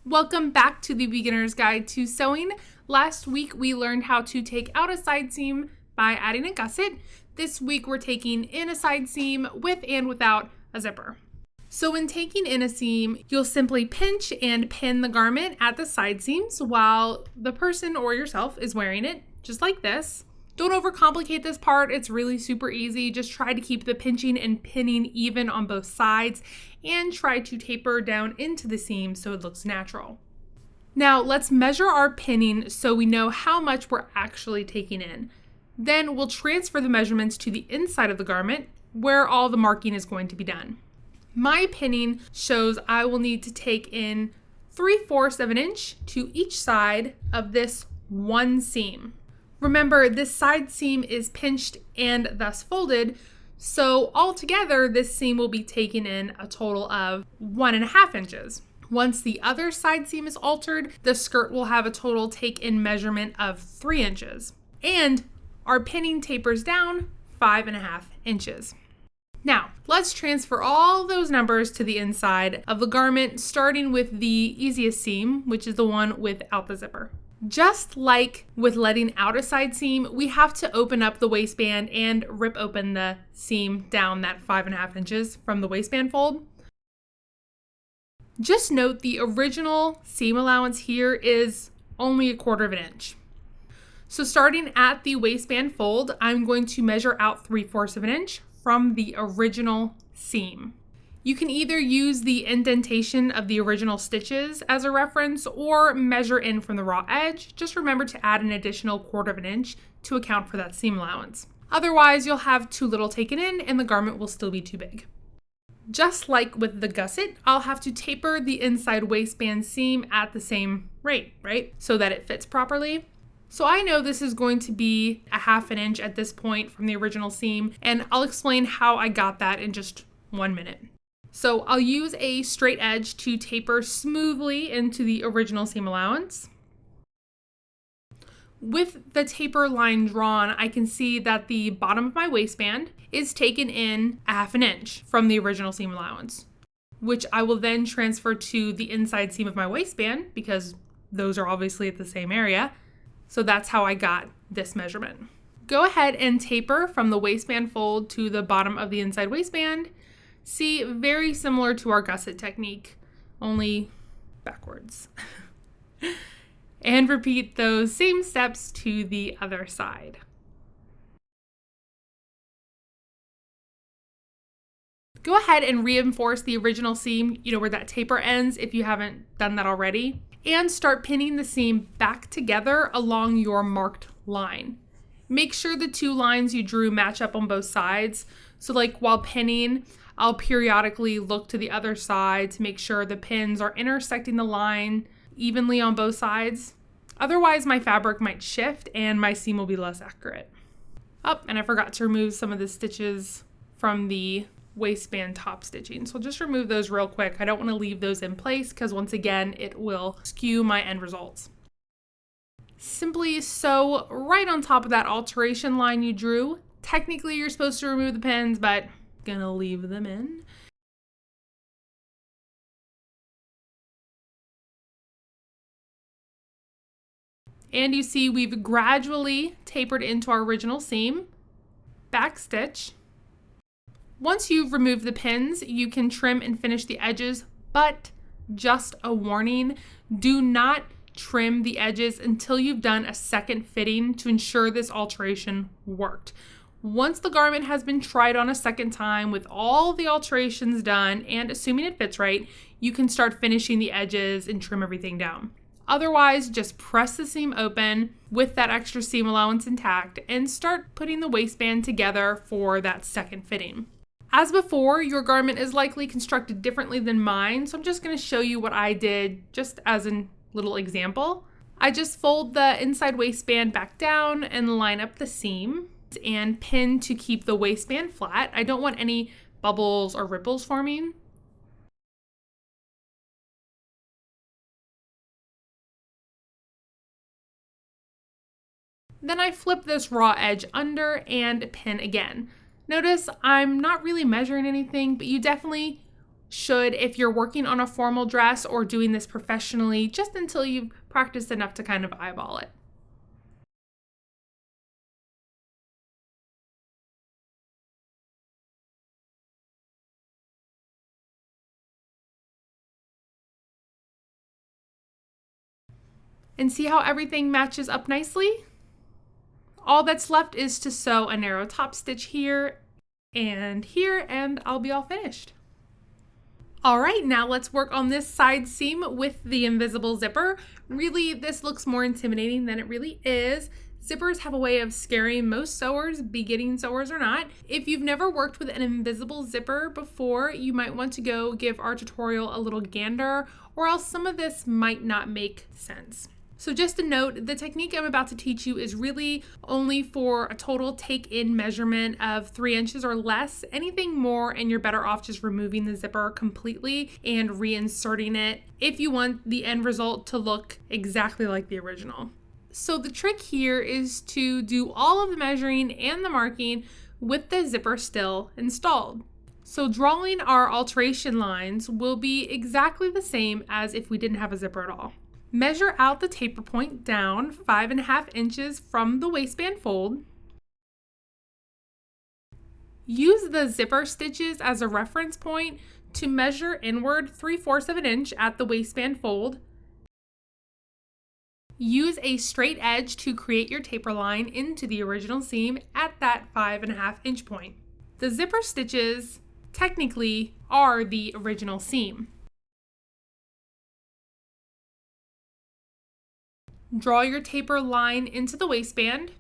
Welcome back to the Beginner's Guide to Sewing. Last week we learned how to take out a side seam by adding a gusset. This week we're taking in a side seam with and without a zipper. So when taking in a seam, you'll simply pinch and pin the garment at the side seams while the person or yourself is wearing it, just like this. Don't overcomplicate this part, it's really super easy. Just try to keep the pinching and pinning even on both sides and try to taper down into the seam so it looks natural. Now let's measure our pinning so we know how much we're actually taking in. Then we'll transfer the measurements to the inside of the garment where all the marking is going to be done. My pinning shows I will need to take in 3/4 of an inch to each side of this one seam. Remember, this side seam is pinched and thus folded, so altogether this seam will be taken in a total of 1.5 inches. Once the other side seam is altered, the skirt will have a total take-in measurement of 3 inches. And our pinning tapers down 5.5 inches. Now, let's transfer all those numbers to the inside of the garment, starting with the easiest seam, which is the one without the zipper. Just like with letting out a side seam, we have to open up the waistband and rip open the seam down that 5.5 inches from the waistband fold. Just note the original seam allowance here is only 1/4 of an inch. So starting at the waistband fold, I'm going to measure out 3/4 of an inch from the original seam. You can either use the indentation of the original stitches as a reference or measure in from the raw edge. Just remember to add an additional 1/4 of an inch to account for that seam allowance. Otherwise, you'll have too little taken in and the garment will still be too big. Just like with the gusset, I'll have to taper the inside waistband seam at the same rate, right? So that it fits properly. So I know this is going to be 1/2 an inch at this point from the original seam, and I'll explain how I got that in just 1 minute. So I'll use a straight edge to taper smoothly into the original seam allowance. With the taper line drawn, I can see that the bottom of my waistband is taken in 1/2 an inch from the original seam allowance, which I will then transfer to the inside seam of my waistband because those are obviously at the same area. So that's how I got this measurement. Go ahead and taper from the waistband fold to the bottom of the inside waistband. See, very similar to our gusset technique, only backwards. And repeat those same steps to the other side. Go ahead and reinforce the original seam, where that taper ends if you haven't done that already, and start pinning the seam back together along your marked line. Make sure the 2 lines you drew match up on both sides. So while pinning, I'll periodically look to the other side to make sure the pins are intersecting the line evenly on both sides. Otherwise, my fabric might shift and my seam will be less accurate. Oh, and I forgot to remove some of the stitches from the waistband top stitching. So just remove those real quick. I don't want to leave those in place because once again, it will skew my end results. Simply sew right on top of that alteration line you drew. Technically, you're supposed to remove the pins, but gonna leave them in. And you see we've gradually tapered into our original seam. Back stitch. Once you've removed the pins, you can trim and finish the edges, but just a warning, do not trim the edges until you've done a second fitting to ensure this alteration worked. Once the garment has been tried on a second time with all the alterations done and assuming it fits right, you can start finishing the edges and trim everything down. Otherwise, just press the seam open with that extra seam allowance intact and start putting the waistband together for that second fitting. As before, your garment is likely constructed differently than mine, so I'm just going to show you what I did just as a little example. I just fold the inside waistband back down and line up the seam and pin to keep the waistband flat. I don't want any bubbles or ripples forming. Then I flip this raw edge under and pin again. Notice I'm not really measuring anything, but you definitely should if you're working on a formal dress or doing this professionally, just until you've practiced enough to kind of eyeball it. And see how everything matches up nicely? All that's left is to sew a narrow top stitch here, and I'll be all finished. All right, now let's work on this side seam with the invisible zipper. Really, this looks more intimidating than it really is. Zippers have a way of scaring most sewers, beginning sewers or not. If you've never worked with an invisible zipper before, you might want to go give our tutorial a little gander, or else some of this might not make sense. So just a note, the technique I'm about to teach you is really only for a total take-in measurement of 3 inches or less. Anything more and you're better off just removing the zipper completely and reinserting it if you want the end result to look exactly like the original. So the trick here is to do all of the measuring and the marking with the zipper still installed. So drawing our alteration lines will be exactly the same as if we didn't have a zipper at all. Measure out the taper point down 5.5 inches from the waistband fold. Use the zipper stitches as a reference point to measure inward 3/4 of an inch at the waistband fold. Use a straight edge to create your taper line into the original seam at that 5.5 inch point. The zipper stitches technically are the original seam. Draw your taper line into the waistband.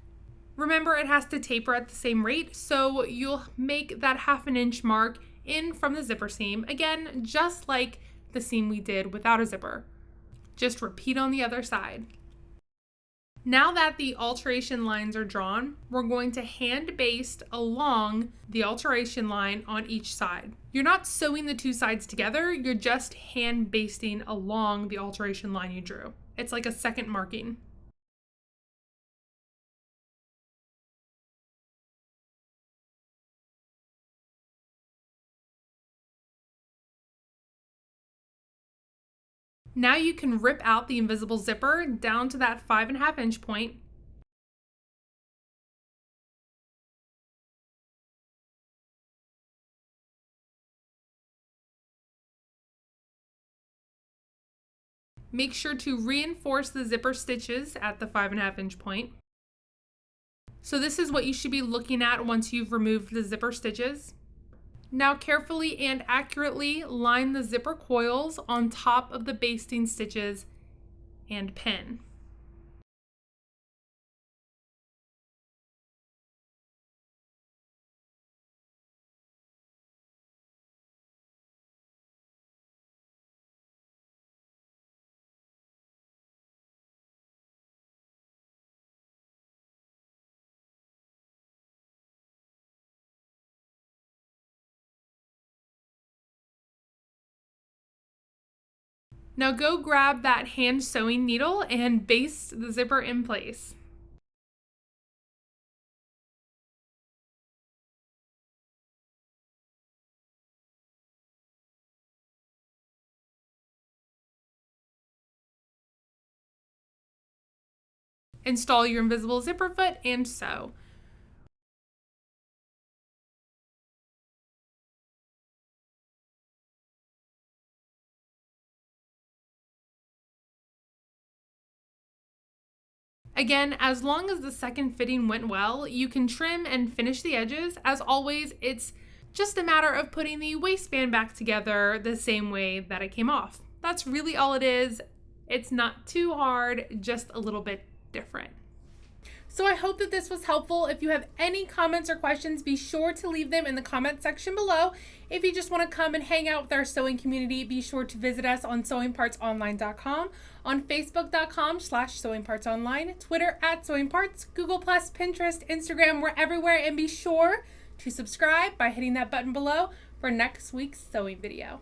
Remember, it has to taper at the same rate, so you'll make that 1/2 inch mark in from the zipper seam. Again, just like the seam we did without a zipper. Just repeat on the other side. Now that the alteration lines are drawn, we're going to hand baste along the alteration line on each side. You're not sewing the two sides together, you're just hand basting along the alteration line you drew. It's like a second marking. Now you can rip out the invisible zipper down to that 5.5 inch point. Make sure to reinforce the zipper stitches at the 5.5 inch point. So this is what you should be looking at once you've removed the zipper stitches. Now carefully and accurately line the zipper coils on top of the basting stitches and pin. Now go grab that hand sewing needle and baste the zipper in place. Install your invisible zipper foot and sew. Again, as long as the second fitting went well, you can trim and finish the edges. As always, it's just a matter of putting the waistband back together the same way that it came off. That's really all it is. It's not too hard, just a little bit different. So I hope that this was helpful. If you have any comments or questions, be sure to leave them in the comment section below. If you just want to come and hang out with our sewing community, be sure to visit us on sewingpartsonline.com, on facebook.com/sewingpartsonline, Twitter @sewingparts, Google+, Pinterest, Instagram, we're everywhere, and be sure to subscribe by hitting that button below for next week's sewing video.